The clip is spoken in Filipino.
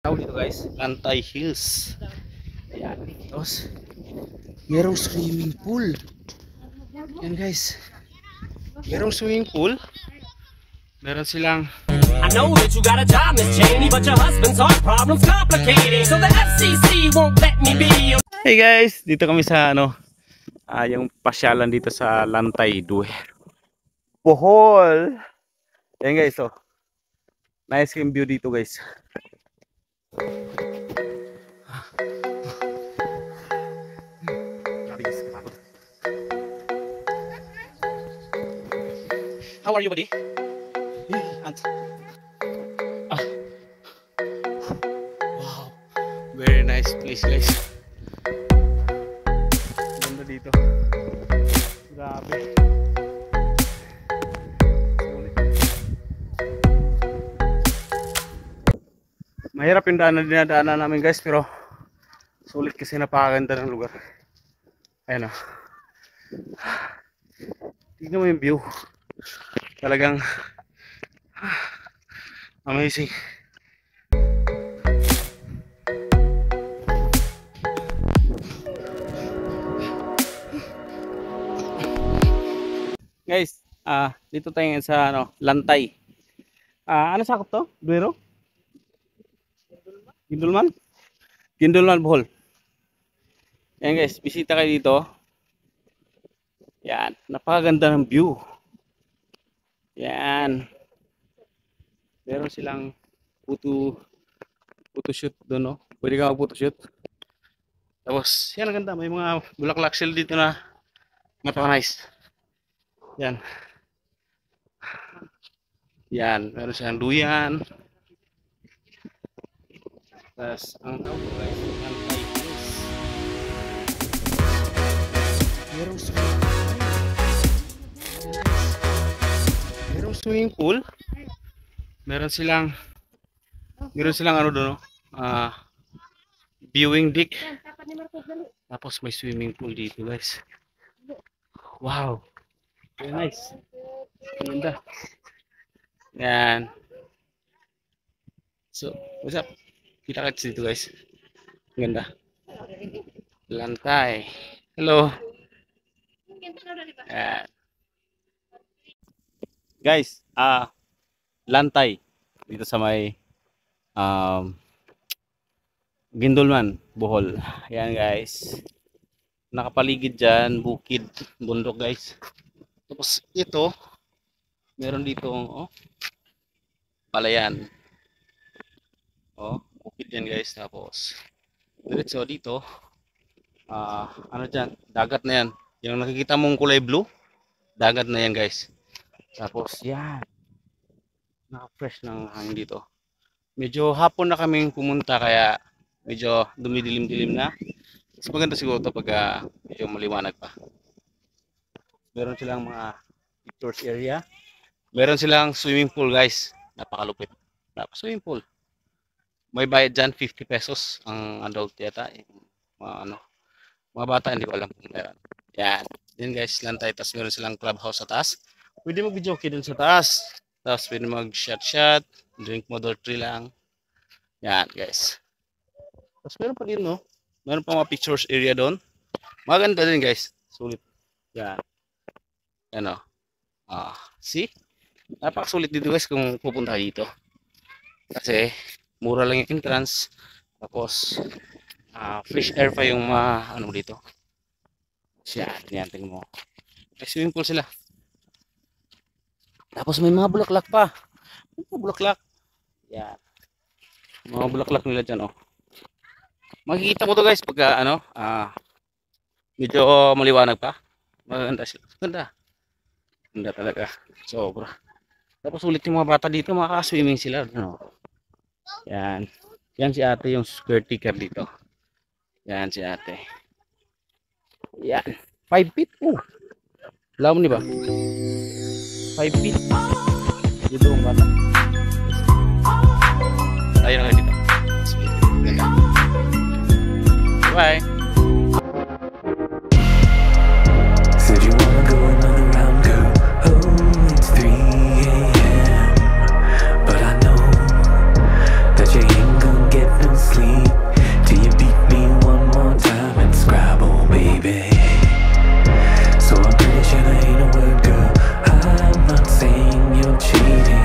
Tawag dito guys, Lantay Hills. Ayan. Tapos merong swimming pool. Yan guys. Merong swimming pool. Meron silang I know that you got a job, Miss Cheney, but your husband's heart problem's complicated, so the FCC won't let me be. Hey guys, dito kami sa yung pasyalan dito sa Lantay Duer, Bohol. Ayan guys, oh. Nice yung view dito guys. How are you, buddy? Wow, very nice place guys. Ganda dito. Grabe. Mahirap yung dinadaanan namin guys, pero sulit kasi napakaganda ng lugar. Ayan o. Tignan mo yung view. Talagang amazing. Guys, dito tayo sa Lantay. Ano sakop to? Duero? Gindulman? Gindulman, Bohol. Yan guys, bisita kayo dito. Yan, napakaganda ng view. Yan. Meron silang photoshoot doon, no? Pwede ka mag-photoshoot. Tapos, yan ang ganda. May mga bulaklak sila dito na napaka-nice. Yan. Yan, meron silang duyan. Tapos, ang tawag ko guys, Lantay Hills. Merong swimming pool. Meron silang ano doon, viewing deck. Tapos may swimming pool dito guys. Wow, very nice. Ganda. Yan. So, what's up? Kita ka dito guys. Ganda. Lantay. Hello. Yan. Guys, Lantay dito sa may Gindulman, Bohol. Ayan guys, nakapaligid dyan, bukid, bundok guys. Tapos ito, meron dito palayan. Bukid yan guys. Tapos diretso dito, ano dyan, dagat na yan. Yung nakikita mong kulay blue, dagat na yan guys. Tapos yan, naka-fresh ng hangin dito. Medyo hapon na kaming pumunta, kaya medyo dumidilim-dilim na. Mas maganda siguro ito pag medyo maliwanag pa. Meron silang mga pictures area. Meron silang swimming pool guys. Napakalupit. Swimming pool. May bayad dyan, 50 pesos ang adult yata. Mga bata hindi ko alam kung meron. Yan. Yan guys, Lantay. Tapos meron silang clubhouse sa taas. Pwede mag-jockey dun sa taas. Tapos pwede mag-shot, drink model 3 lang. Yan guys. Tapos meron pa din, no? Meron pa mga pictures area doon. Maganda din guys. Sulit. Yan. Yan o. See? Napakasulit dito guys kung pupunta dito. Kasi mura lang yung entrance. Tapos fresh air pa yung ano dito. Yan. Tingnan mo. May swimming pool sila. Tapos may mga bulaklak pa. Mga bulaklak. Yan. Mga bulaklak nila dyan, oh. Makikita mo to guys pag medyo maliwanag pa. Maganda sila. Ganda. Ganda talaga. Sobra. Tapos ulit yung mga bata dito, makaka-swimming sila. Ano? Yan. Yan si ate yung security guard dito. Yan si ate. Yan. 5 feet. Alam mo ni ba? 5 feet. Dito ang bata. Ayun na dito. Bye. Said you wanna go another round, girl. Oh, it's 3 a.m. But I know that you ain't gonna get no you, there ain't a word, girl. I'm not saying you're cheating.